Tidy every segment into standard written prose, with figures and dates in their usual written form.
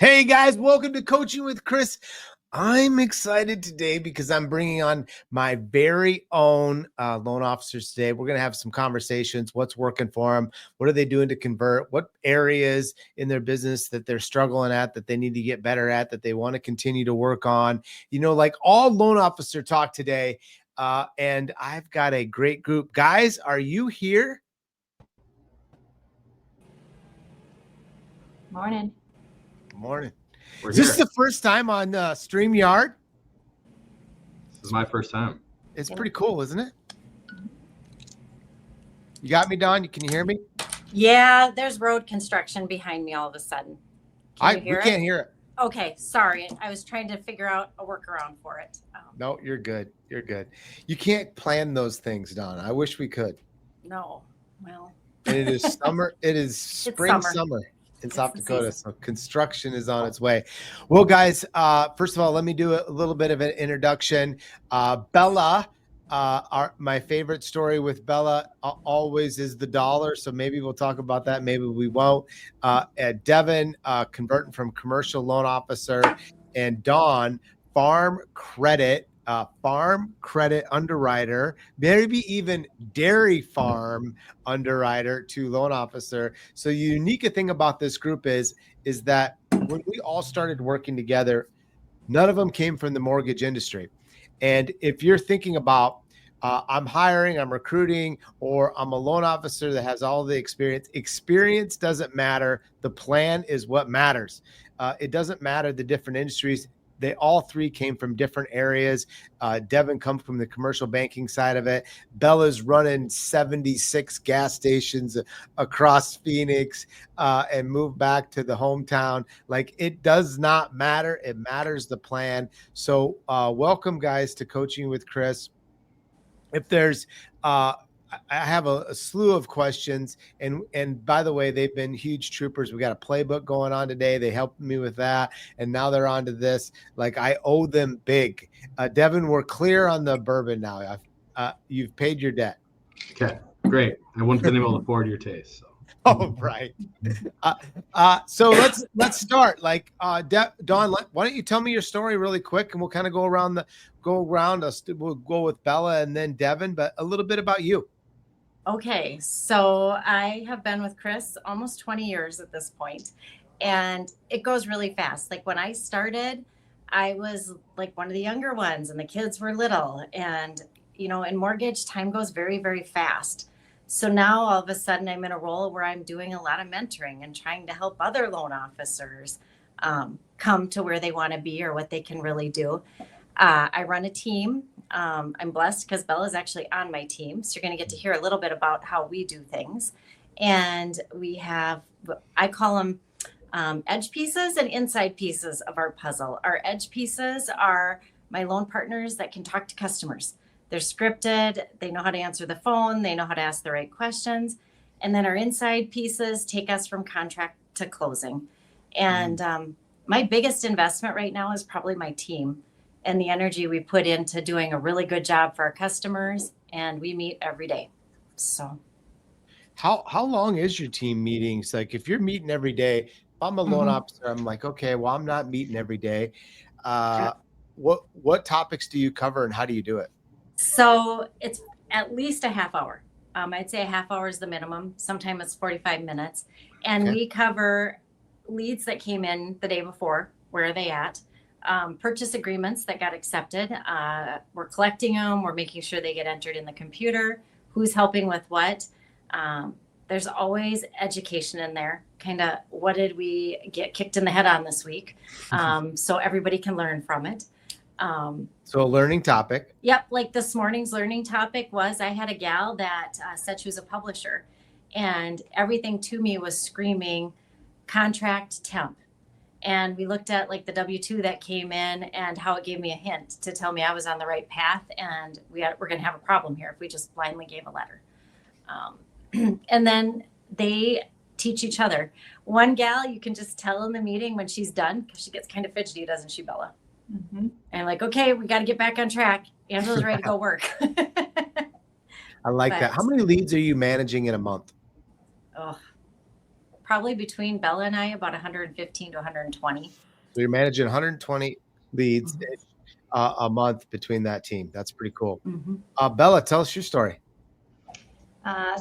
Hey guys, welcome to Coaching with Chris. I'm excited today because I'm bringing on my very own loan officers today. We're going to have some conversations. What's working for them? What are they doing to convert? What areas in their business that they're struggling at, that they need to get better at, that they want to continue to work on? You know, like all loan officer talk today. And I've got a great group. Guys, are you here? Morning. Morning. We're Is this here. the first time on StreamYard? This is my first time. It's pretty cool, isn't it? You got me, Don? Can you hear me? Yeah, there's road construction behind me all of a sudden. We can't hear it. Okay, sorry. I was trying to figure out a workaround for it. No, you're good. You're good. You can't plan those things, Don. I wish we could. No, well. And it is summer. It is spring, summer in South Dakota. So construction is on its way. Well, guys, first of all, let me do a little bit of an introduction. Bella, my favorite story with Bella always is the dollar. So maybe we'll talk about that. Maybe we won't. Devin, converting from commercial loan officer, and Dawn, farm credit underwriter, maybe even dairy farm underwriter to loan officer. So the unique thing about this group is that when we all started working together, none of them came from the mortgage industry. And if you're thinking about I'm hiring, I'm recruiting, or I'm a loan officer that has all the experience doesn't matter. The plan is what matters. It doesn't matter the different industries. They all three came from different areas. Devin comes from the commercial banking side of it. Bella's running 76 gas stations across Phoenix and moved back to the hometown. Like, it does not matter. It matters the plan. So welcome, guys, to Coaching with Chris. If there's I have a slew of questions, and by the way, they've been huge troopers. We got a playbook going on today. They helped me with that, and now they're on to this. Like, I owe them big. Devin, we're clear on the bourbon now. You've paid your debt. Okay, great. I wouldn't have been able to afford your taste. So. Oh, right. So let's start. Like, Dawn, why don't you tell me your story really quick, and we'll kind of go around. We'll go with Bella and then Devin, but a little bit about you. Okay, so I have been with Chris almost 20 years at this point, and it goes really fast. Like, when I started, I was like one of the younger ones, and the kids were little. And, you know, in mortgage, time goes very, very fast. So now all of a sudden I'm in a role where I'm doing a lot of mentoring and trying to help other loan officers come to where they want to be or what they can really do. I run a team. I'm blessed because Bella's actually on my team. So you're going to get to hear a little bit about how we do things. And we have, I call them edge pieces and inside pieces of our puzzle. Our edge pieces are my loan partners that can talk to customers. They're scripted. They know how to answer the phone. They know how to ask the right questions. And then our inside pieces take us from contract to closing. And my biggest investment right now is probably my team and the energy we put into doing a really good job for our customers. And we meet every day. So how long is your team meetings? Like, if you're meeting every day, if I'm a loan officer, I'm like, okay, well, I'm not meeting every day. What topics do you cover and how do you do it? So it's at least a half hour. I'd say a half hour is the minimum. Sometimes it's 45 minutes. And we cover leads that came in the day before. Where are they at? Purchase agreements that got accepted. We're collecting them. We're making sure they get entered in the computer. Who's helping with what? There's always education in there. Kind of, what did we get kicked in the head on this week? So everybody can learn from it. So a learning topic. Yep. Like this morning's learning topic was, I had a gal that said she was a publisher, and everything to me was screaming contract temp. And we looked at like the W-2 that came in and how it gave me a hint to tell me I was on the right path. And we're going to have a problem here if we just blindly gave a letter. And then they teach each other. One gal, you can just tell in the meeting when she's done, because she gets kind of fidgety, doesn't she, Bella? And I'm like, okay, we got to get back on track. Angela's ready to go work. I like that. How many leads are you managing in a month? Oh, probably between Bella and I, about 115 to 120. So you're managing 120 leads a month between that team. That's pretty cool. Bella, tell us your story.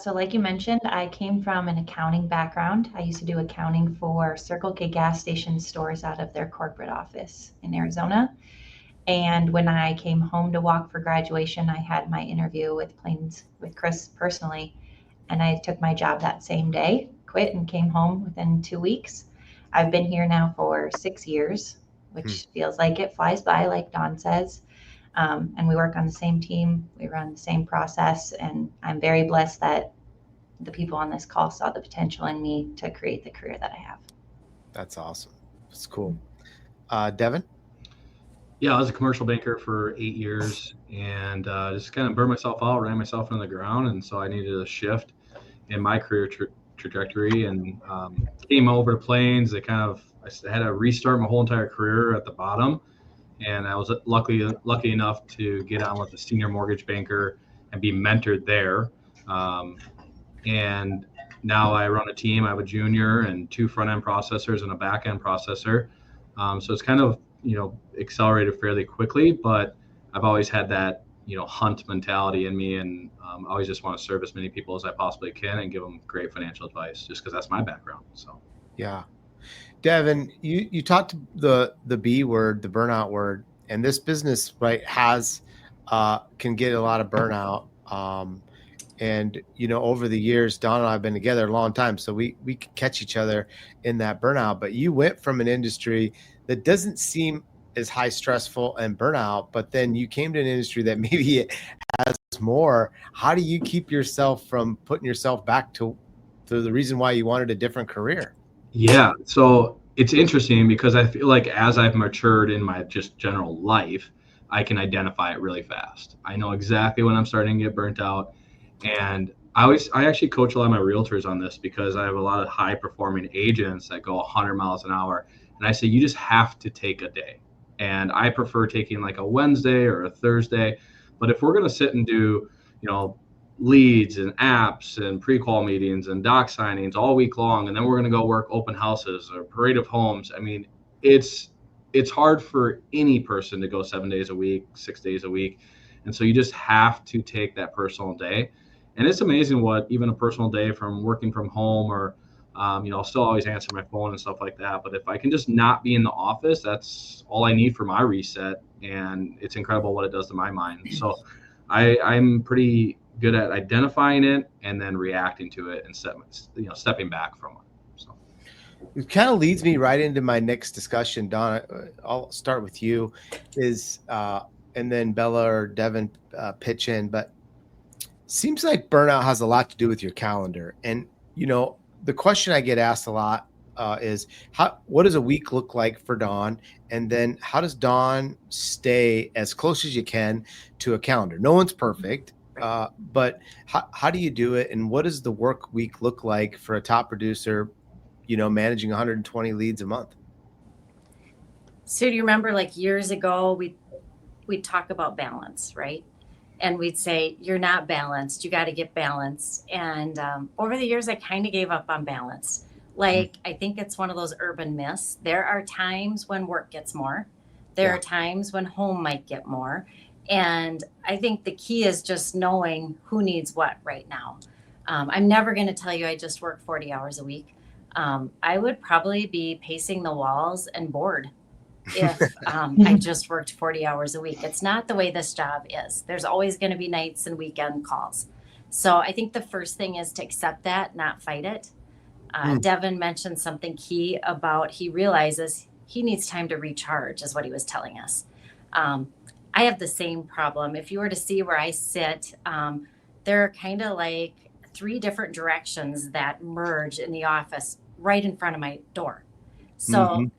So like you mentioned, I came from an accounting background. I used to do accounting for Circle K gas station stores out of their corporate office in Arizona. And when I came home to walk for graduation, I had my interview with Chris personally, and I took my job that same day, quit, and came home within 2 weeks. I've been here now for 6 years, which feels like it flies by, like Dawn says. And we work on the same team. We run the same process. And I'm very blessed that the people on this call saw the potential in me to create the career that I have. That's awesome. That's cool. Devin? Yeah, I was a commercial banker for 8 years and just kind of burned myself out, ran myself into the ground. And so I needed a shift in my career trajectory and came over to Plains. I had to restart my whole entire career at the bottom. And I was lucky enough to get on with a senior mortgage banker and be mentored there. And now I run a team. I have a junior and 2 front-end processors and a back-end processor. So it's kind of, accelerated fairly quickly, but I've always had that, hunt mentality in me. And I always just want to serve as many people as I possibly can and give them great financial advice just because that's my background. So, yeah. Devin, you talked the B word, the burnout word, and this business, right, can get a lot of burnout. And, over the years, Don and I have been together a long time, so we could catch each other in that burnout. But you went from an industry that doesn't seem as high stressful and burnout, but then you came to an industry that maybe it has more. How do you keep yourself from putting yourself back to the reason why you wanted a different career? Yeah, so it's interesting because I feel like as I've matured in my just general life, I can identify it really fast. I know exactly when I'm starting to get burnt out. And I actually coach a lot of my realtors on this because I have a lot of high performing agents that go 100 miles an hour. And I say, you just have to take a day. And I prefer taking like a Wednesday or a Thursday. But if we're going to sit and do, leads and apps and pre-qual meetings and doc signings all week long, and then we're going to go work open houses or parade of homes, I mean, it's hard for any person to go 7 days a week, 6 days a week. And so you just have to take that personal day. And it's amazing what even a personal day from working from home or, I'll still always answer my phone and stuff like that. But if I can just not be in the office, that's all I need for my reset. And it's incredible what it does to my mind. So I'm pretty good at identifying it and then reacting to it and stepping back from it. So it kind of leads me right into my next discussion. Don, I'll start with you and then Bella or Devin pitch in, but seems like burnout has a lot to do with your calendar. And, the question I get asked a lot is what does a week look like for Dawn? And then how does Dawn stay as close as you can to a calendar? No one's perfect, but how do you do it? And what does the work week look like for a top producer, managing 120 leads a month? So do you remember like years ago, we'd talk about balance, right? And we'd say, you're not balanced. You got to get balanced. And over the years, I kind of gave up on balance. I think it's one of those urban myths. There are times when work gets more. There are times when home might get more. And I think the key is just knowing who needs what right now. I'm never going to tell you I just work 40 hours a week. I would probably be pacing the walls and bored if I just worked 40 hours a week. It's not the way this job is. There's always going to be nights and weekend calls. So I think the first thing is to accept that, not fight it. Devin mentioned something key about he realizes he needs time to recharge, is what he was telling us. I have the same problem. If you were to see where I sit, there are kind of like 3 different directions that merge in the office right in front of my door. So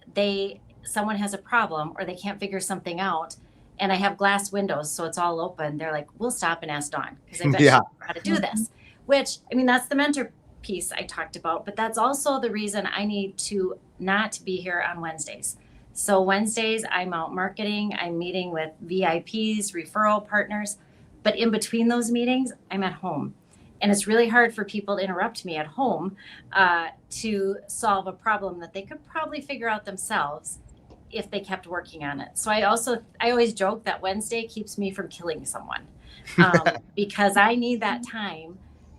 someone has a problem or they can't figure something out, and I have glass windows, so it's all open. They're like, we'll stop and ask Dawn because I bet she knows how to do this. Which, I mean, that's the mentor piece I talked about, but that's also the reason I need to not be here on Wednesdays. So Wednesdays, I'm out marketing, I'm meeting with VIPs, referral partners, but in between those meetings, I'm at home. And it's really hard for people to interrupt me at home to solve a problem that they could probably figure out themselves if they kept working on it. So I always joke that Wednesday keeps me from killing someone because I need that time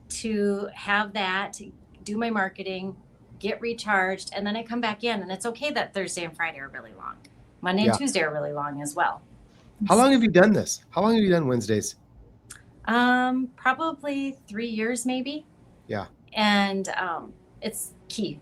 to have that, to do my marketing, get recharged, and then I come back in. And it's okay that Thursday and Friday are really long. Monday and Tuesday are really long as well. How long have you done this? How long have you done Wednesdays? Probably 3 years, maybe. Yeah. And it's key.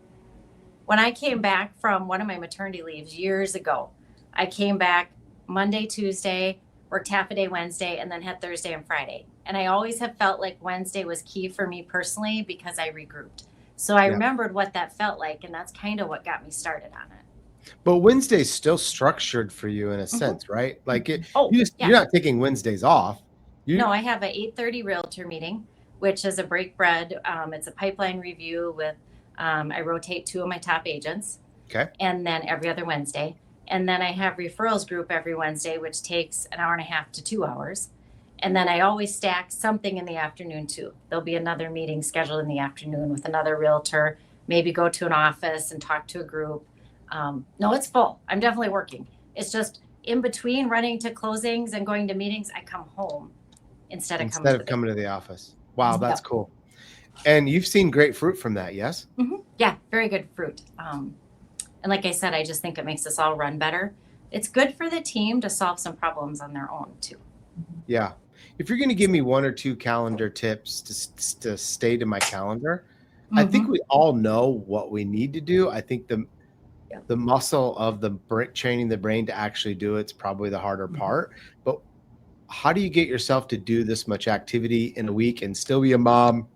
When I came back from one of my maternity leaves years ago, I came back Monday, Tuesday, worked half a day Wednesday, and then had Thursday and Friday. And I always have felt like Wednesday was key for me personally because I regrouped. So I remembered what that felt like, and that's kind of what got me started on it. But Wednesday's still structured for you in a sense, right? Like you're not taking Wednesdays off. No, I have an 8:30 realtor meeting, which is a break bread. It's a pipeline review with, I rotate 2 of my top agents. Okay. And then every other Wednesday. And then I have referrals group every Wednesday, which takes an hour and a half to 2 hours. And then I always stack something in the afternoon too. There'll be another meeting scheduled in the afternoon with another realtor, maybe go to an office and talk to a group. No, it's full. I'm definitely working. It's just in between running to closings and going to meetings, I come home instead of coming to the office. Wow, that's cool. And you've seen great fruit from that, yes? Mm-hmm. Yeah, very good fruit. And like I said, I just think it makes us all run better. It's good for the team to solve some problems on their own too. Yeah. If you're going to give me 1 or 2 calendar tips to stay to my calendar, I think we all know what we need to do. I think the muscle of training the brain to actually do it's probably the harder part. But how do you get yourself to do this much activity in a week and still be a mom,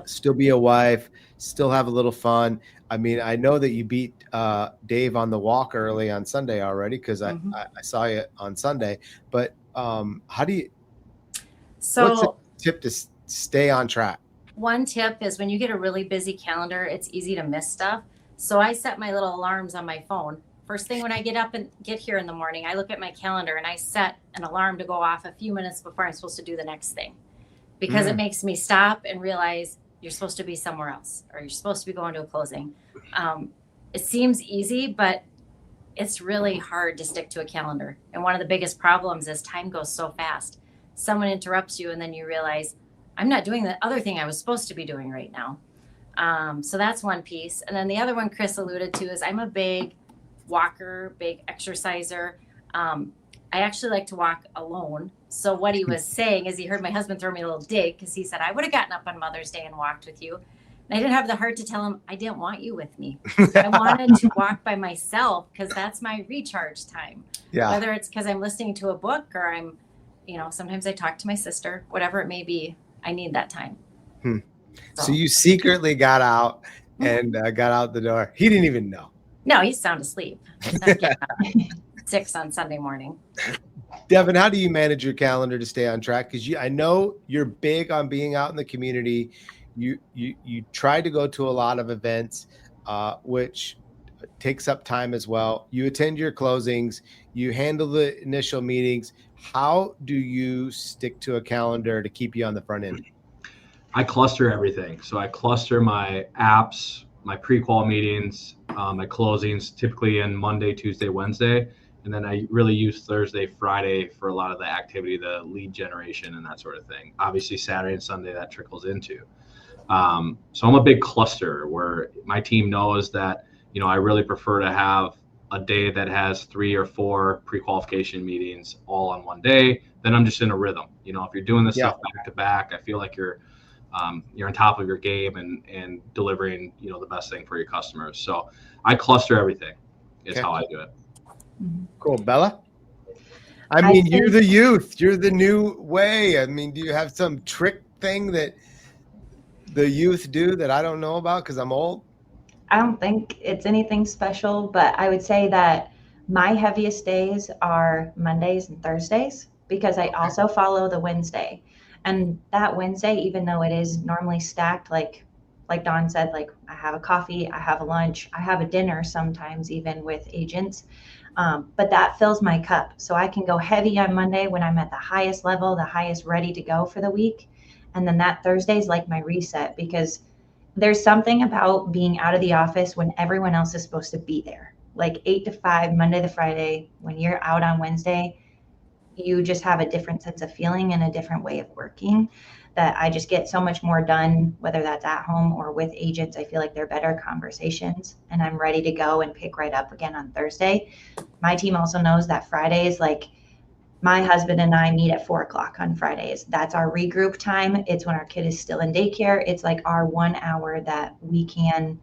still be a wife, still have a little fun? I mean, I know that you beat Dave on the walk early on Sunday already because I saw you on Sunday. But how do you? What's a tip to stay on track? One tip is when you get a really busy calendar, it's easy to miss stuff. So I set my little alarms on my phone. First thing when I get up and get here in the morning, I look at my calendar and I set an alarm to go off a few minutes before I'm supposed to do the next thing, because it makes me stop and realize you're supposed to be somewhere else or you're supposed to be going to a closing. It seems easy, but it's really hard to stick to a calendar. And one of the biggest problems is time goes so fast. Someone interrupts you and then you realize I'm not doing the other thing I was supposed to be doing right now. So that's one piece. And then the other one Chris alluded to is I'm a big walker, big exerciser. I actually like to walk alone. So what he was saying is he heard my husband throw me a little dig because he said, I would have gotten up on Mother's Day and walked with you. And I didn't have the heart to tell him I didn't want you with me. I wanted to walk by myself because that's my recharge time. Yeah. Whether it's because I'm listening to a book or I'm, sometimes I talk to my sister, whatever it may be, I need that time. So you secretly got out and got out the door. He didn't even know. No, he's sound asleep. 6 on Sunday morning. Devin, how do you manage your calendar to stay on track? Because I know you're big on being out in the community. You try to go to a lot of events, which takes up time as well. You attend your closings. You handle the initial meetings. How do you stick to a calendar to keep you on the front end? I cluster everything. So I cluster my apps, my pre-qual meetings, my closings, typically in Monday, Tuesday, Wednesday. And then I really use Thursday, Friday for a lot of the activity, the lead generation and that sort of thing. Obviously, Saturday and Sunday that trickles into. So I'm a big cluster where my team knows that, I really prefer to have a day that has 3 or 4 pre-qualification meetings all on one day. Then I'm just in a rhythm. If you're doing this stuff back to back, I feel like you're on top of your game and delivering, the best thing for your customers. So I cluster everything is how I do it. Cool. Bella? I mean, you're the youth. You're the new way. I mean, do you have some trick thing that the youth do that I don't know about because I'm old? I don't think it's anything special, but I would say that my heaviest days are Mondays and Thursdays because I also follow the Wednesday. And that Wednesday, even though it is normally stacked, like Dawn said, like I have a coffee, I have a lunch, I have a dinner sometimes even with agents. But that fills my cup. So I can go heavy on Monday when I'm at the highest level, the highest ready to go for the week. And then that Thursday is like my reset, because there's something about being out of the office when everyone else is supposed to be there. Like 8 to 5, Monday to Friday, when you're out on Wednesday, you just have a different sense of feeling and a different way of working, that I just get so much more done, whether that's at home or with agents. I feel like they're better conversations, and I'm ready to go and pick right up again on Thursday. My team also knows that Fridays, like my husband and I meet at 4:00 on Fridays. That's our regroup time. It's when our kid is still in daycare. It's like our 1 hour that we can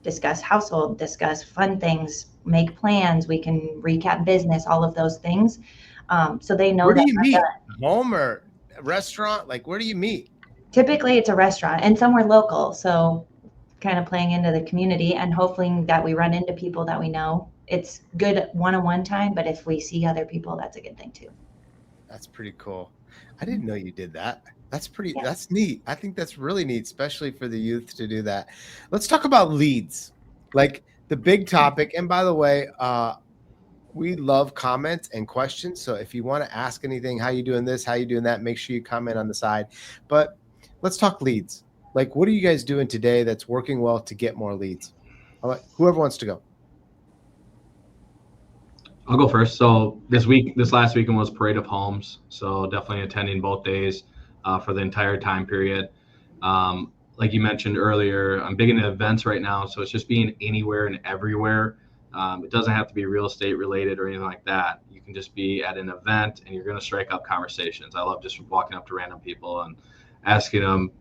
discuss household, discuss fun things, make plans. We can recap business, all of those things. So they know Where do that you meet? Home or a restaurant? Like, where do you meet? typically it's a restaurant and somewhere local. So kind of playing into the community and hoping that we run into people that we know. It's good one-on-one time, but if we see other people, that's a good thing too. That's pretty cool. I didn't know you did that. That's Yeah. that's neat. I think that's really neat, especially for the youth to do that. Let's talk about leads, like the big topic. And by the way, we love comments and questions. So if you want to ask anything, how you doing this, how you doing that, make sure you comment on the side. But let's talk leads. Like, what are you guys doing today that's working well to get more leads? Whoever wants to go. I'll go first. So this last weekend was Parade of Homes. So definitely attending both days for the entire time period. Like you mentioned earlier, I'm big into events right now. So it's just being anywhere and everywhere. It doesn't have to be real estate related or anything like that. You can just be at an event and you're going to strike up conversations. I love just walking up to random people and asking them,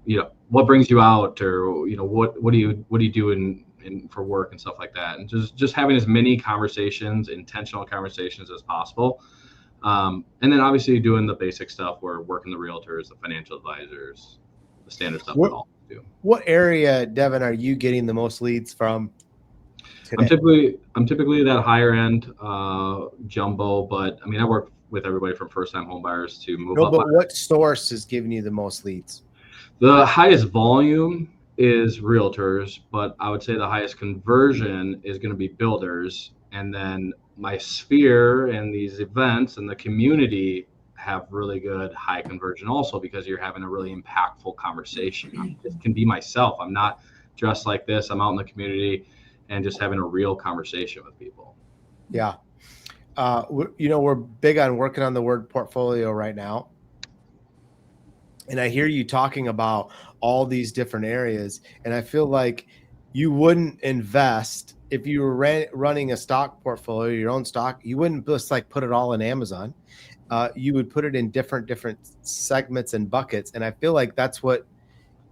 what brings you out, or, what do you do in for work and stuff like that. And just having as many conversations, intentional conversations as possible. And then obviously doing the basic stuff where working the realtors, the financial advisors, the standard stuff we all do. What area, Devin, are you getting the most leads from today? I'm typically that higher end jumbo, but I mean, I work with everybody from first time home buyers to move up. But what source is giving you the most leads? The highest volume is realtors, but I would say the highest conversion is going to be builders. And then my sphere and these events and the community have really good high conversion also, because you're having a really impactful conversation. I just can be myself. I'm not dressed like this. I'm out in the community and just having a real conversation with people. Yeah. We're big on working on the word portfolio right now. And I hear you talking about all these different areas. And I feel like you wouldn't invest if you were running a stock portfolio, your own stock. You wouldn't just like put it all in Amazon. You would put it in different segments and buckets. And I feel like that's what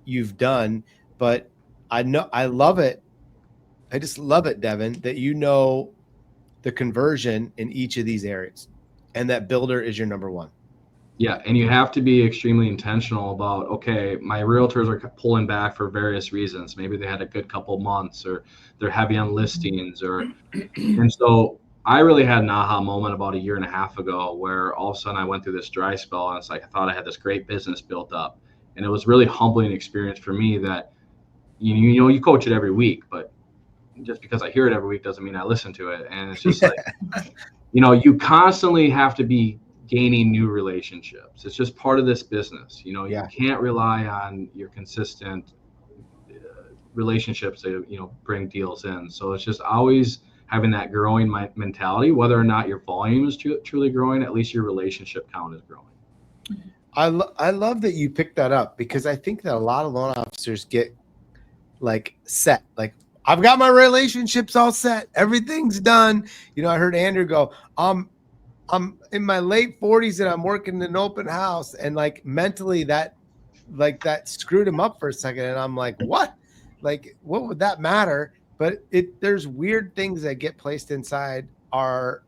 you've done. But I love it. I just love it, Devin, that you know the conversion in each of these areas and that builder is your number one. Yeah, and you have to be extremely intentional about, okay, my realtors are pulling back for various reasons. Maybe they had a good couple months, or they're heavy on listings, and so I really had an aha moment about 1.5 years ago where all of a sudden I went through this dry spell, and it's like I thought I had this great business built up, and it was really humbling experience for me that you coach it every week, but just because I hear it every week doesn't mean I listen to it. And it's just like you constantly have to be gaining new relationships. It's just part of this business. You can't rely on your consistent relationships to bring deals in. So it's just always having that growing mentality. Whether or not your volume is truly growing, at least your relationship count is growing. I love that you picked that up, because I think that a lot of loan officers get like set, like, I've got my relationships all set, everything's done. I heard Andrew go, I'm in my late 40s and I'm working in an open house, and like mentally that screwed him up for a second. And I'm like, what? Like, what would that matter? But there's weird things that get placed inside our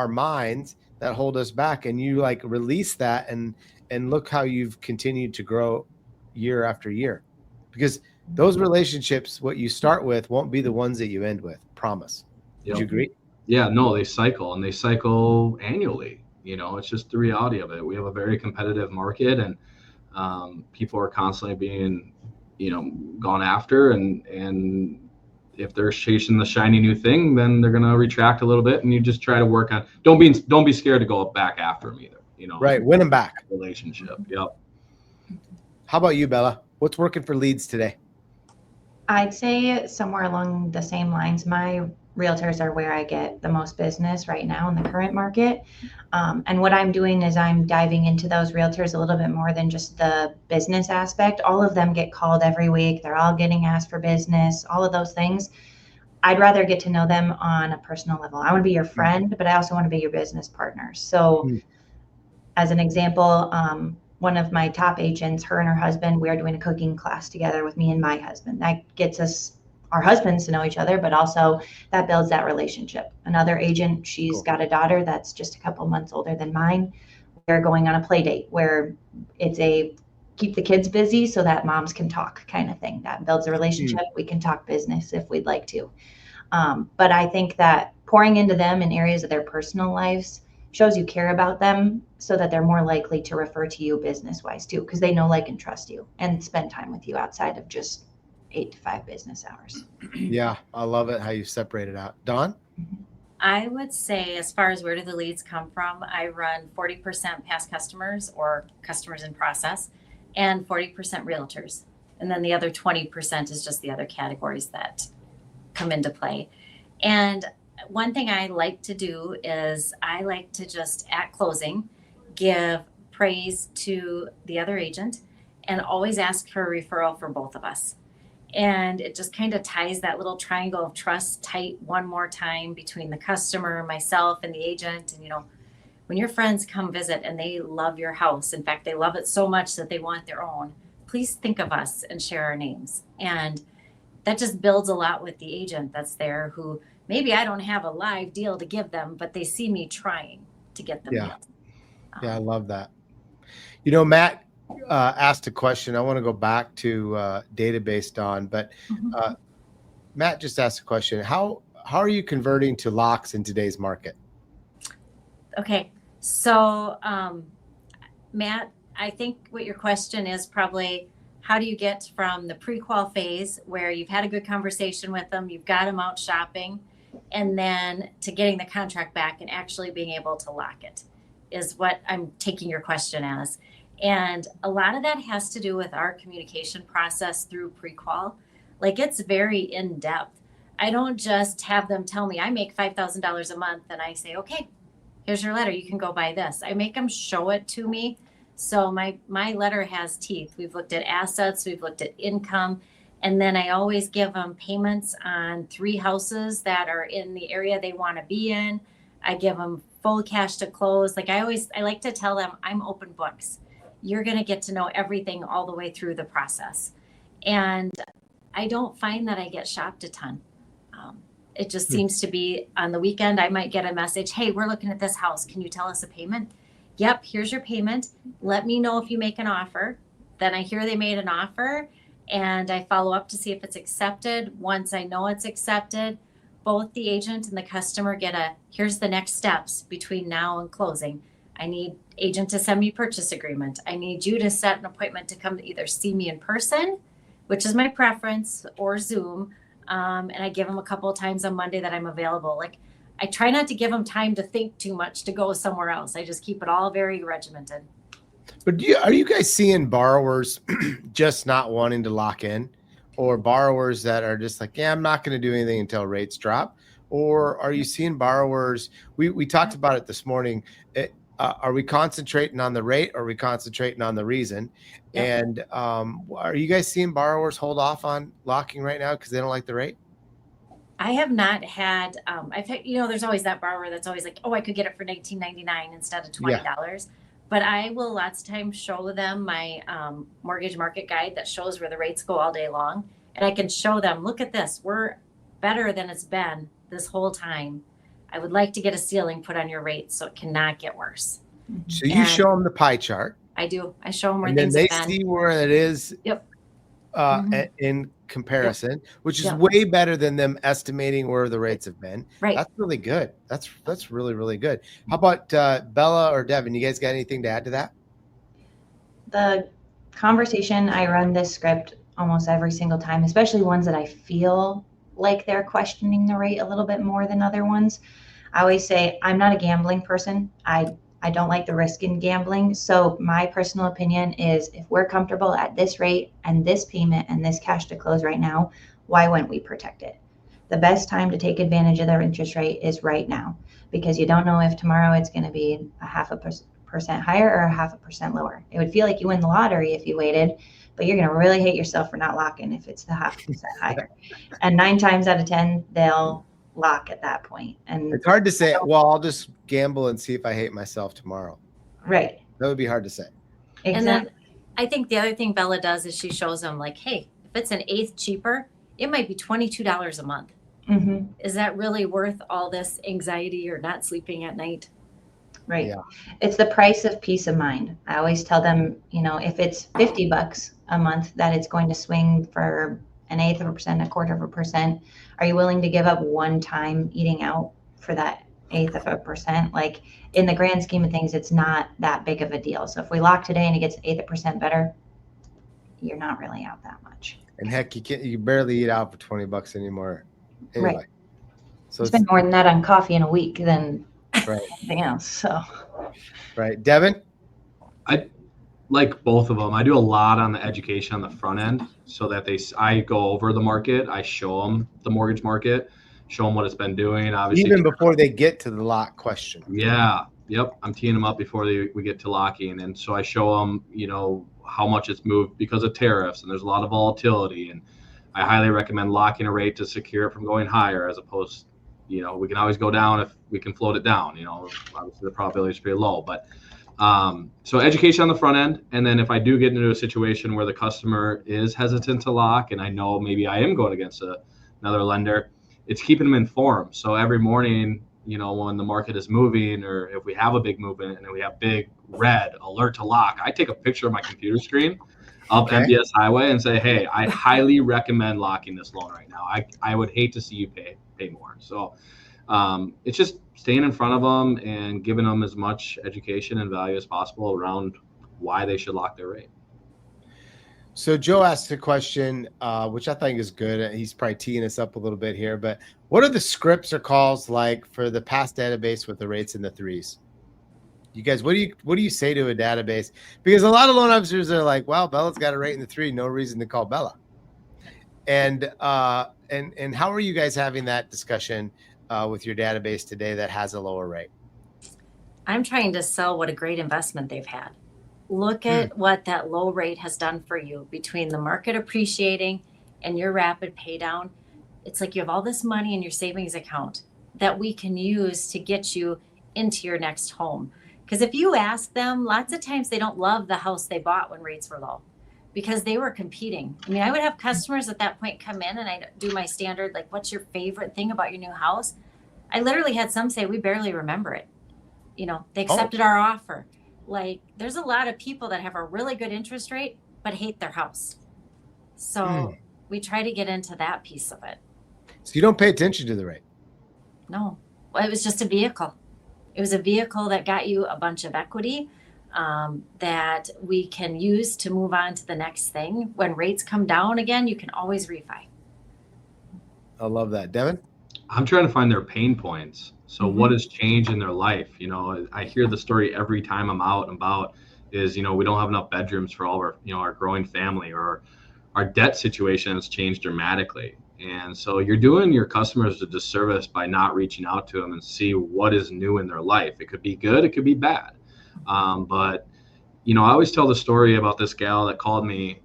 minds that hold us back. And you like release that and look how you've continued to grow year after year, because those relationships, what you start with won't be the ones that you end with. Promise. Would you agree? Yeah, no, they cycle, and they cycle annually. It's just the reality of it. We have a very competitive market, and people are constantly being, gone after. And if they're chasing the shiny new thing, then they're going to retract a little bit. And you just try to work on, don't be scared to go back after them either. Right. Win them back. Relationship. Yep. How about you, Bella? What's working for leads today? I'd say somewhere along the same lines. My realtors are where I get the most business right now in the current market. And what I'm doing is I'm diving into those realtors a little bit more than just the business aspect. All of them get called every week. They're all getting asked for business, all of those things. I'd rather get to know them on a personal level. I want to be your friend, but I also want to be your business partner. So as an example, one of my top agents, her and her husband, we are doing a cooking class together with me and my husband. That gets us, our husbands, to know each other, but also that builds that relationship. Another agent, she's got a daughter that's just a couple months older than mine. We're going on a play date where it's a keep the kids busy so that moms can talk kind of thing. That builds a relationship. We can talk business if we'd like to. But I think that pouring into them in areas of their personal lives shows you care about them, so that they're more likely to refer to you business wise too, because they know, like, and trust you and spend time with you outside of just 8 to 5 business hours. Yeah, I love it how you separate it out. Dawn? I would say, as far as where do the leads come from, I run 40% past customers or customers in process and 40% realtors. And then the other 20% is just the other categories that come into play. And one thing I like to do is I like to just at closing give praise to the other agent and always ask for a referral for both of us. And it just kind of ties that little triangle of trust tight one more time between the customer, myself, and the agent. And, you know, when your friends come visit and they love your house, in fact, they love it so much that they want their own, please think of us and share our names. And that just builds a lot with the agent that's there, who maybe I don't have a live deal to give them, but they see me trying to get them deals. Yeah, I love that. You know, Matt asked a question. I want to go back to database, Dawn, but Matt just asked a question. How are you converting to locks in today's market? Okay, so Matt, I think what your question is probably, how do you get from the pre-qual phase where you've had a good conversation with them, you've got them out shopping, and then to getting the contract back and actually being able to lock it, is what I'm taking your question as. And a lot of that has to do with our communication process through pre-qual. Like, it's very in-depth. I don't just have them tell me I make $5,000 a month and I say, okay, here's your letter, you can go buy this. I make them show it to me. So my letter has teeth. We've looked at assets, we've looked at income, and then I always give them payments on 3 houses that are in the area they want to be in. I give them full cash to close. Like, I like to tell them, I'm open books. You're going to get to know everything all the way through the process. And I don't find that I get shopped a ton. It just seems to be on the weekend, I might get a message, hey, we're looking at this house. Can you tell us a payment? Yep, here's your payment. Let me know if you make an offer. Then I hear they made an offer and I follow up to see if it's accepted. Once I know it's accepted, both the agent and the customer get here's the next steps between now and closing. I need agent to send me purchase agreement. I need you to set an appointment to come to either see me in person, which is my preference, or Zoom. And I give them a couple of times on Monday that I'm available. Like, I try not to give them time to think too much to go somewhere else. I just keep it all very regimented. But are you guys seeing borrowers just not wanting to lock in, or borrowers that are just like, yeah, I'm not going to do anything until rates drop? Or are you seeing borrowers, we talked about it this morning, are we concentrating on the rate, or are we concentrating on the reason? Yep. And are you guys seeing borrowers hold off on locking right now because they don't like the rate? I have not had, I've had, there's always that borrower that's always like, oh, I could get it for $19.99 instead of $20. Yeah. But I will lots of times show them my mortgage market guide that shows where the rates go all day long. And I can show them, look at this, we're better than it's been this whole time. I would like to get a ceiling put on your rates so it cannot get worse. So you show them the pie chart. I do. I show them where and things then have they been. see where it is. Yep. In comparison, which is way better than them estimating where the rates have been. Right. That's really good. That's really, really good. How about Bella or Devin? You guys got anything to add to that? The conversation, I run this script almost every single time, especially ones that I feel like they're questioning the rate a little bit more than other ones. I always say, I'm not a gambling person. I I don't like the risk in gambling. So my personal opinion is if we're comfortable at this rate and this payment and this cash to close right now, why wouldn't we protect it? The best time to take advantage of their interest rate is right now, because you don't know if tomorrow it's going to be a 0.5% higher or a 0.5% lower. It would feel like you win the lottery if you waited, but you're going to really hate yourself for not locking if it's the 0.5% higher. And 9 times out of 10, they'll lock at that point. And it's hard to say, well, I'll just gamble and see if I hate myself tomorrow. Right. That would be hard to say. Exactly. And then I think the other thing Bella does is she shows them like, hey, if it's an eighth cheaper, it might be $22 a month. Mm-hmm. Is that really worth all this anxiety or not sleeping at night? Right. Yeah. It's the price of peace of mind. I always tell them, if it's $50 a month that it's going to swing for 1/8 of a percent, 1/4 of a percent, are you willing to give up one time eating out for that 1/8 of a percent? Like, in the grand scheme of things, it's not that big of a deal. So if we lock today and it gets 1/8 of a percent better, you're not really out that much. And heck, you barely eat out for $20 anymore. Anyway. Right. So I spend more than that on coffee in a week than right. anything else. So Right. Devin? I like both of them. I do a lot on the education on the front end so that I go over the market. I show them the mortgage market, show them what it's been doing. Obviously, Even before they get to the lock question. Yeah. Yep. I'm teeing them up before we get to locking. And so I show them, how much it's moved because of tariffs, and there's a lot of volatility. And I highly recommend locking a rate to secure it from going higher, as opposed, we can always go down if we can float it down. Obviously the probability is pretty low, but so education on the front end. And then if I do get into a situation where the customer is hesitant to lock, and I know maybe I am going against another lender, it's keeping them informed. So every morning, when the market is moving, or if we have a big movement and we have big red alert to lock, I take a picture of my computer screen of MBS Highway and say, hey, I highly recommend locking this loan right now. I would hate to see you pay more. So it's just staying in front of them and giving them as much education and value as possible around why they should lock their rate. So Joe asked a question, which I think is good. He's probably teeing us up a little bit here, but what are the scripts or calls like for the past database with the rates in the 3s? You guys, what do you say to a database? Because a lot of loan officers are like, well, Bella's got a rate in the 3, no reason to call Bella. And how are you guys having that discussion with your database today that has a lower rate? I'm trying to sell what a great investment they've had. Look at what that low rate has done for you between the market appreciating and your rapid pay down. It's like you have all this money in your savings account that we can use to get you into your next home. Because if you ask them, lots of times they don't love the house they bought when rates were low because they were competing. I mean, I would have customers at that point come in and I do my standard, like, what's your favorite thing about your new house? I literally had some say, we barely remember it. They accepted our offer. Like, there's a lot of people that have a really good interest rate, but hate their house. So we try to get into that piece of it. So you don't pay attention to the rate? No, well, it was just a vehicle. It was a vehicle that got you a bunch of equity that we can use to move on to the next thing. When rates come down again, you can always refi. I love that. Devin? I'm trying to find their pain points. So what has changed in their life? I hear the story every time I'm out and about is, we don't have enough bedrooms for all our, our growing family, or our debt situation has changed dramatically. And so you're doing your customers a disservice by not reaching out to them and see what is new in their life. It could be good, it could be bad. But, I always tell the story about this gal that called me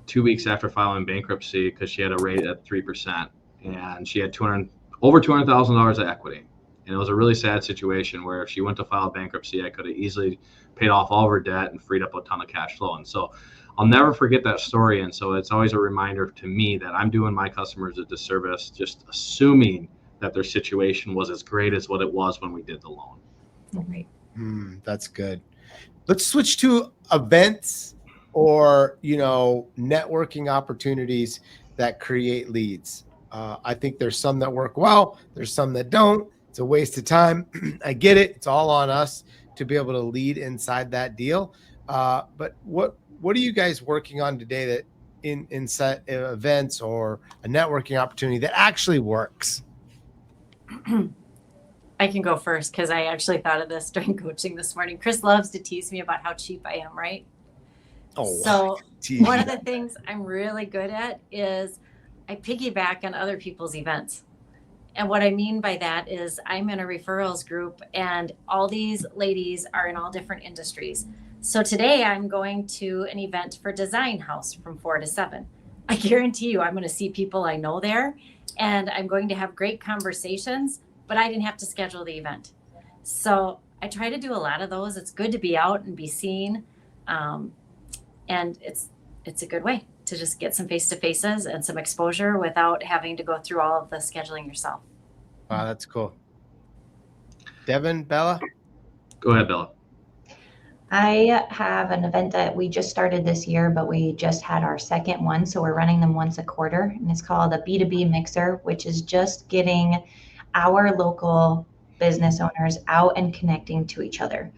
2 weeks after filing bankruptcy because she had a rate at 3% and she had over $200,000 of equity. And it was a really sad situation where if she went to file bankruptcy, I could have easily paid off all of her debt and freed up a ton of cash flow. And so I'll never forget that story. And so it's always a reminder to me that I'm doing my customers a disservice, just assuming that their situation was as great as what it was when we did the loan. Right. That's good. Let's switch to events or, networking opportunities that create leads. I think there's some that work well. There's some that don't. It's a waste of time. I get it. It's all on us to be able to lead inside that deal. But what are you guys working on today that inside events or a networking opportunity that actually works? I can go first because I actually thought of this during coaching this morning. Chris loves to tease me about how cheap I am, right? Oh, so geez. one of the things I'm really good at is I piggyback on other people's events. And what I mean by that is I'm in a referrals group and all these ladies are in all different industries. So today I'm going to an event for Design House from 4 to 7. I guarantee you I'm going to see people I know there and I'm going to have great conversations, but I didn't have to schedule the event. So I try to do a lot of those. It's good to be out and be seen. And it's a good way to just get some face-to-faces and some exposure without having to go through all of the scheduling yourself. Wow, that's cool. Devin, Bella? Go ahead, Bella. I have an event that we just started this year, but we just had our second one. So we're running them once a quarter, and it's called a B2B Mixer, which is just getting our local business owners out and connecting to each other.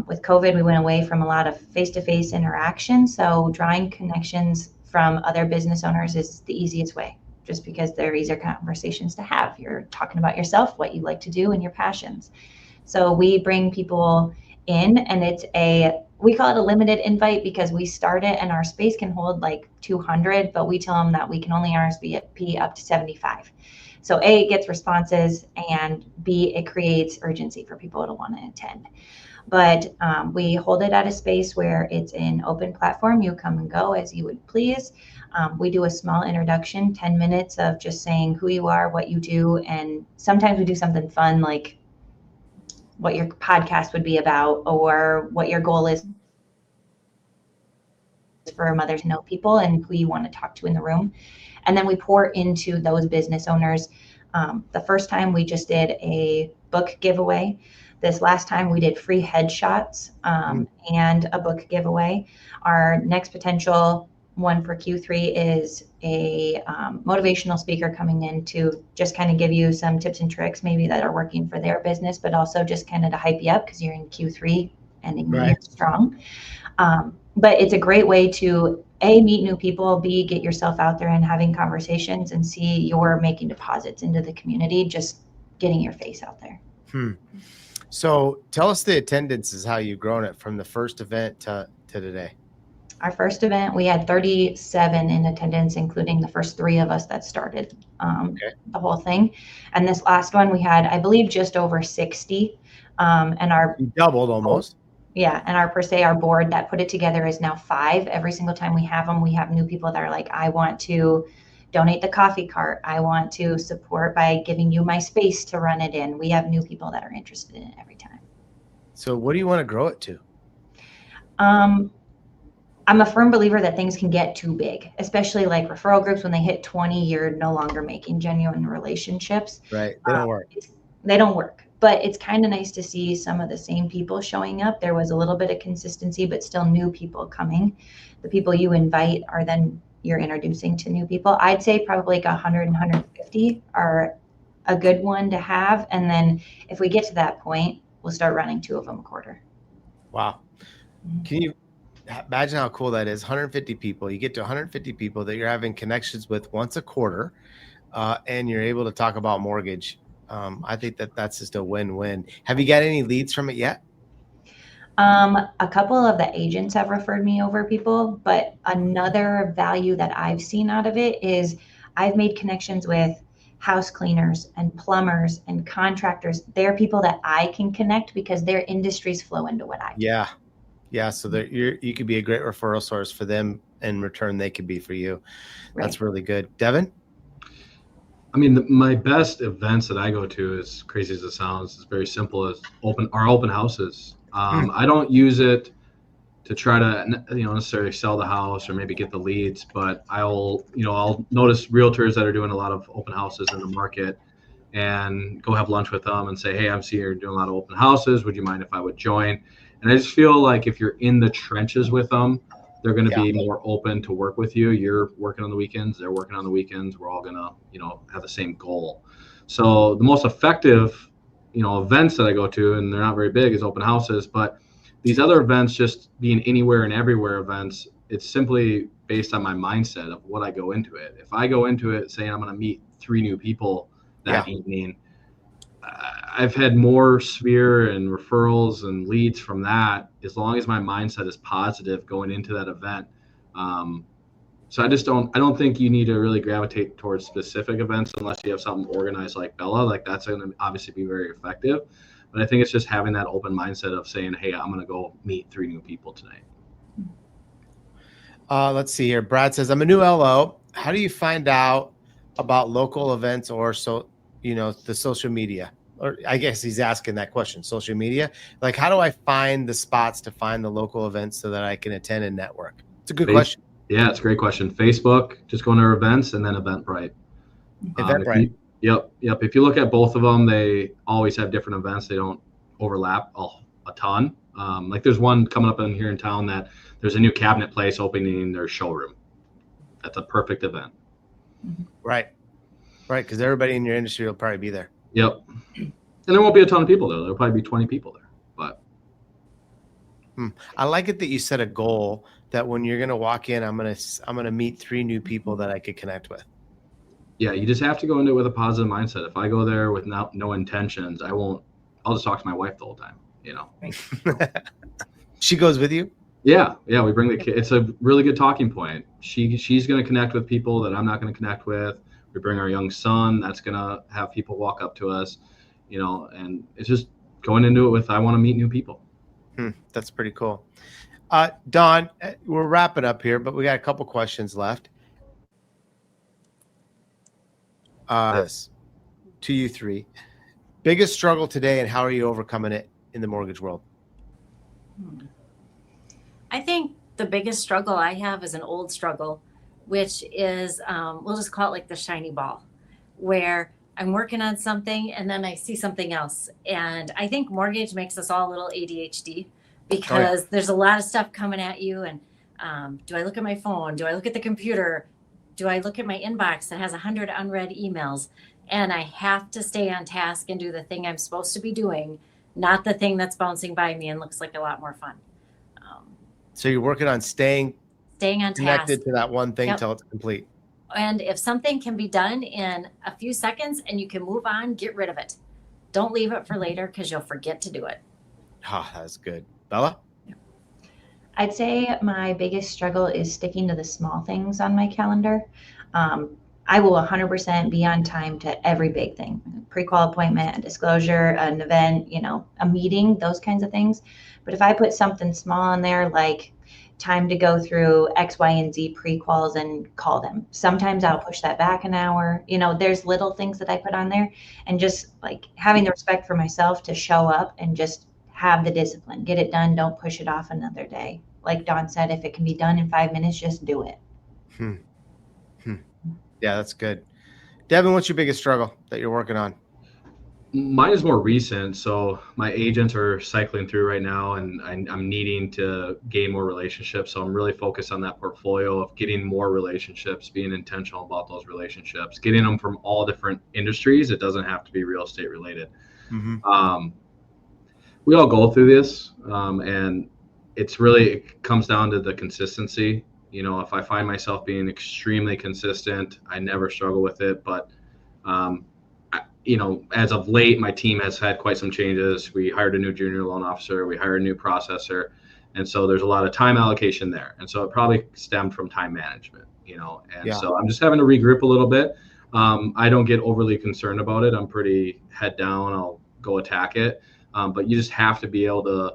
With COVID, we went away from a lot of face-to-face interaction. So drawing connections from other business owners is the easiest way, just because they're easier conversations to have. You're talking about yourself, what you like to do, and your passions. So we bring people in, and we call it a limited invite because we start it and our space can hold like 200, but we tell them that we can only RSVP up to 75. So A, it gets responses, and B, it creates urgency for people to want to attend. But we hold it at a space where it's an open platform. You come and go as you would please. We do a small introduction, 10 minutes of just saying who you are, what you do, and sometimes we do something fun like what your podcast would be about or what your goal is for a mother to know people and who you want to talk to in the room. And then we pour into those business owners. The first time we just did a book giveaway. This last time we did free headshots and a book giveaway. Our next potential one for Q3 is a motivational speaker coming in to just kind of give you some tips and tricks maybe that are working for their business, but also just kind of to hype you up because you're in Q3 ending the year strong. But it's a great way to A, meet new people, B, get yourself out there and having conversations, and C, you're making deposits into the community, just getting your face out there. So tell us the attendance is how you've grown it from the first event to today. Our first event, we had 37 in attendance, including the first 3 of us that started the whole thing. And this last one, we had, I believe, just over 60. And you doubled almost. Yeah. And our per se, our board that put it together is now 5. Every single time we have them, we have new people that are like, I want to donate the coffee cart. I want to support by giving you my space to run it in. We have new people that are interested in it every time. So what do you want to grow it to? I'm a firm believer that things can get too big, especially like referral groups. When they hit 20, you're no longer making genuine relationships. Right. They don't work. They don't work. But it's kind of nice to see some of the same people showing up. There was a little bit of consistency, but still new people coming. The people you invite are then you're introducing to new people. I'd say probably like 100 and 150 are a good one to have. And then if we get to that point, we'll start running 2 of them a quarter. Wow. Can you imagine how cool that is? 150 people. You get to 150 people that you're having connections with once a quarter, and you're able to talk about mortgage. I think that's just a win-win. Have you got any leads from it yet? A couple of the agents have referred me over people, but another value that I've seen out of it is I've made connections with house cleaners and plumbers and contractors. They're people that I can connect because their industries flow into what I do. Yeah. So you could be a great referral source for them. In return, they could be for you. Right. That's really good. Devin? I mean, my best events that I go to, as crazy as it sounds, is very simple. Is our open houses. I don't use it to try to necessarily sell the house or maybe get the leads, but I'll notice realtors that are doing a lot of open houses in the market and go have lunch with them and say, hey, I'm seeing you're doing a lot of open houses. Would you mind if I would join? And I just feel like if you're in the trenches with them, they're going to be more open to work with you. You're working on the weekends. They're working on the weekends. We're all going to, have the same goal. So the most effective, events that I go to, and they're not very big, is open houses. But these other events, just being anywhere and everywhere events, it's simply based on my mindset of what I go into it. If I go into it saying I'm going to meet 3 new people that evening, I've had more sphere and referrals and leads from that, as long as my mindset is positive going into that event. So I don't think you need to really gravitate towards specific events unless you have something organized like Bella. Like that's going to obviously be very effective. But I think it's just having that open mindset of saying, hey, I'm going to go meet 3 new people tonight. Let's see here. Brad says, I'm a new LO. How do you find out about local events or the social media? Or I guess he's asking that question, social media. Like, how do I find the spots to find the local events so that I can attend and network? It's a good question. Yeah, it's a great question. Facebook, just go to our events, and then Eventbrite. Eventbrite. Yep. If you look at both of them, they always have different events. They don't overlap a ton. Like there's one coming up here in town that there's a new cabinet place opening their showroom. That's a perfect event. Right. Because everybody in your industry will probably be there. Yep. And there won't be a ton of people there. There'll probably be 20 people there. But I like it that you set a goal that when you're going to walk in, I'm going to meet 3 new people that I could connect with. Yeah, you just have to go into it with a positive mindset. If I go there with no intentions, I'll just talk to my wife the whole time, She goes with you? Yeah, we bring the kid. It's a really good talking point. She's going to connect with people that I'm not going to connect with. We bring our young son. That's going to have people walk up to us, and it's just going into it with, I want to meet new people. That's pretty cool. Don, we're wrapping up here, but we got a couple questions left. This to you 3. Biggest struggle today and how are you overcoming it in the mortgage world? I think the biggest struggle I have is an old struggle, which is, we'll just call it like the shiny ball, where I'm working on something and then I see something else. And I think mortgage makes us all a little ADHD because there's a lot of stuff coming at you. And do I look at my phone? Do I look at the computer? Do I look at my inbox that has 100 unread emails? And I have to stay on task and do the thing I'm supposed to be doing, not the thing that's bouncing by me and looks like a lot more fun. So you're working on staying on connected task to that one thing till it's complete. And if something can be done in a few seconds and you can move on, get rid of it. Don't leave it for later because you'll forget to do it. That's good. Bella? I'd say my biggest struggle is sticking to the small things on my calendar. I will 100% be on time to every big thing, pre-qual appointment, a disclosure, an event, a meeting, those kinds of things. But if I put something small on there, like time to go through X, Y, and Z pre-quals and call them, sometimes I'll push that back an hour. There's little things that I put on there, and just like having the respect for myself to show up and just have the discipline, get it done. Don't push it off another day. Like Don said, if it can be done in 5 minutes, just do it. Yeah, that's good. Devin, what's your biggest struggle that you're working on? Mine is more recent. So my agents are cycling through right now, and I'm needing to gain more relationships. So I'm really focused on that portfolio of getting more relationships, being intentional about those relationships, getting them from all different industries. It doesn't have to be real estate related. We all go through this, and it comes down to the consistency. If I find myself being extremely consistent, I never struggle with it. But as of late, my team has had quite some changes. We hired a new junior loan officer. We hired a new processor. And so there's a lot of time allocation there. And so it probably stemmed from time management, So I'm just having to regroup a little bit. I don't get overly concerned about it. I'm pretty head down. I'll go attack it. But you just have to be able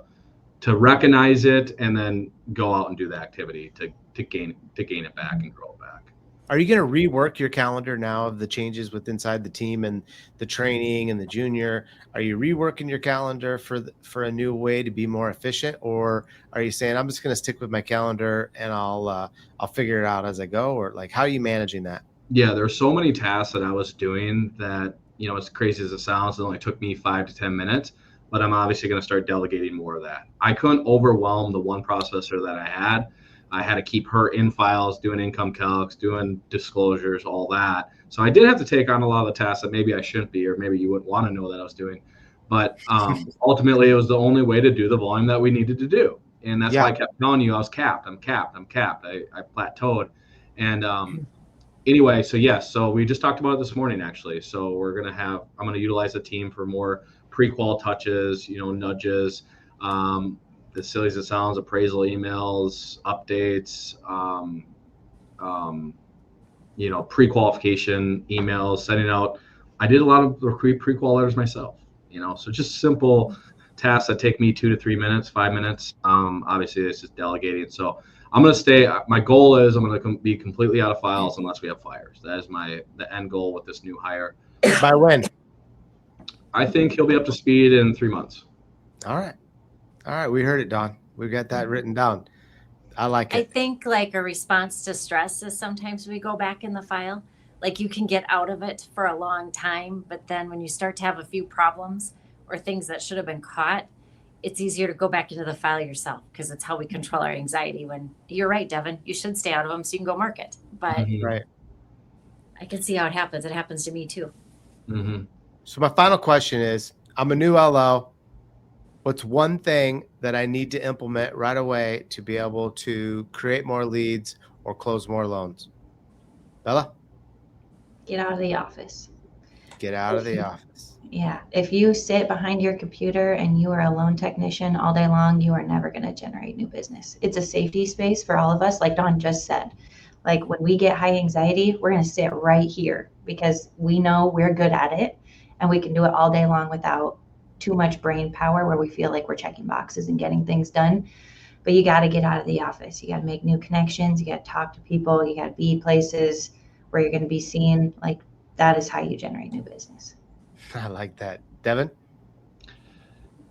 to recognize it and then go out and do the activity to gain it back and grow it back. Are you going to rework your calendar now of the changes with inside the team and the training and the junior? Are you reworking your calendar for a new way to be more efficient, or are you saying I'm just going to stick with my calendar and I'll figure it out as I go? Or like, how are you managing that? Yeah, there are so many tasks that I was doing that, as crazy as it sounds, it only took me 5 to 10 minutes. But I'm obviously going to start delegating more of that. I couldn't overwhelm the one processor that I had. I had to keep her in files, doing income calcs, doing disclosures, all that. So I did have to take on a lot of the tasks that maybe I shouldn't be, or maybe you wouldn't want to know that I was doing. But ultimately, it was the only way to do the volume that we needed to do. And that's why I kept telling you I was capped. I'm capped. I plateaued. And anyway, so yes. So we just talked about it this morning, actually. So I'm going to utilize the team for more pre-qual touches, nudges, as silly as it sounds, appraisal emails, updates, pre-qualification emails, sending out. I did a lot of pre-qual letters myself, so just simple tasks that take me 2 to 3 minutes, 5 minutes. Obviously, this is delegating. So I'm going to stay. My goal is I'm going to be completely out of files unless we have fires. That is the end goal with this new hire. By when? I think he'll be up to speed in 3 months. All right. We heard it, Don. We got that written down. I like it. I think like a response to stress is sometimes we go back in the file. Like you can get out of it for a long time, but then when you start to have a few problems or things that should have been caught, it's easier to go back into the file yourself because it's how we control our anxiety. When you're right, Devin, you should stay out of them so you can go market. But right. I can see how it happens. It happens to me too. Mm-hmm. So my final question is, I'm a new LO. What's one thing that I need to implement right away to be able to create more leads or close more loans? Bella? Get out of the office. Get out of the office. Yeah. If you sit behind your computer and you are a loan technician all day long, you are never going to generate new business. It's a safety space for all of us, like Dawn just said. Like when we get high anxiety, we're going to sit right here because we know we're good at it and we can do it all day long without too much brain power where we feel like we're checking boxes and getting things done. But you got to get out of the office. You got to make new connections. You got to talk to people. You got to be places where you're going to be seen. Like that is how you generate new business. I like that. Devin?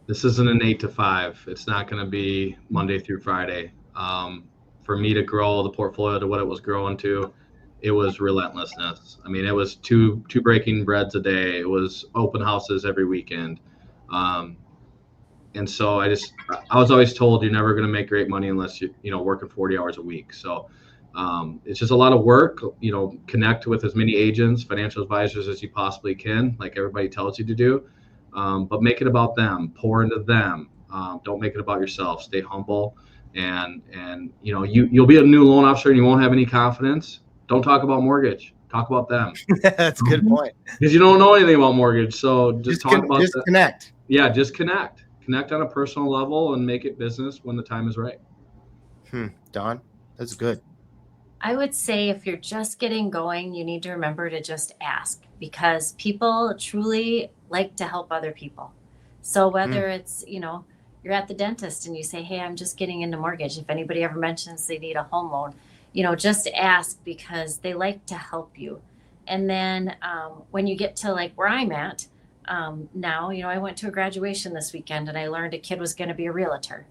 This isn't an 8 to 5. It's not going to be Monday through Friday. For me to grow the portfolio to what it was growing to, it was relentlessness. I mean, it was two breaking breads a day. It was open houses every weekend. And so I was always told you're never going to make great money unless you're working 40 hours a week. So it's just a lot of work, connect with as many agents, financial advisors as you possibly can, like everybody tells you to do. But make it about them, pour into them. Don't make it about yourself. Stay humble. And you'll be a new loan officer and you won't have any confidence. Don't talk about mortgage. Talk about them. That's a good point. Because you don't know anything about mortgage. So just connect. Yeah, just connect. Connect on a personal level and make it business when the time is right. Dawn, that's good. I would say if you're just getting going, you need to remember to just ask because people truly like to help other people. So whether it's, you're at the dentist and you say, hey, I'm just getting into mortgage. If anybody ever mentions they need a home loan, just ask because they like to help you. And then when you get to like where I'm at now, I went to a graduation this weekend and I learned a kid was going to be a realtor.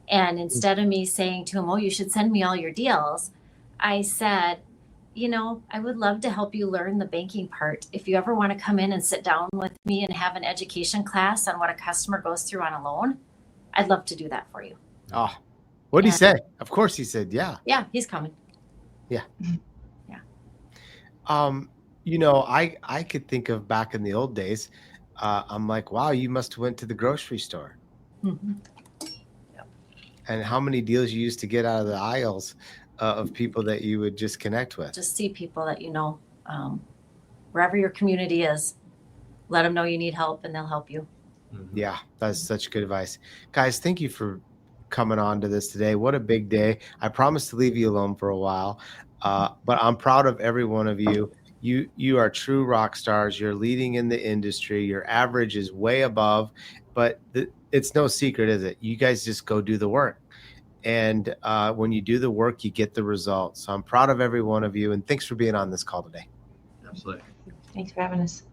And instead of me saying to him, oh, you should send me all your deals, I said, I would love to help you learn the banking part. If you ever want to come in and sit down with me and have an education class on what a customer goes through on a loan, I'd love to do that for you. Oh, what did he say? Of course he said, yeah. Yeah, he's coming. Yeah. Yeah. I could think of back in the old days. I'm like, wow, you must have went to the grocery store. Mm-hmm. Yep. And how many deals you used to get out of the aisles of people that you would just connect with. Just see people that wherever your community is, let them know you need help and they'll help you. Yeah, that's such good advice. Guys, thank you for coming on to this today. What a big day. I promised to leave you alone for a while, but I'm proud of every one of you. You are true rock stars. You're leading in the industry. Your average is way above, but it's no secret, is it? You guys just go do the work. And when you do the work, you get the results. So I'm proud of every one of you. And thanks for being on this call today. Absolutely. Thanks for having us.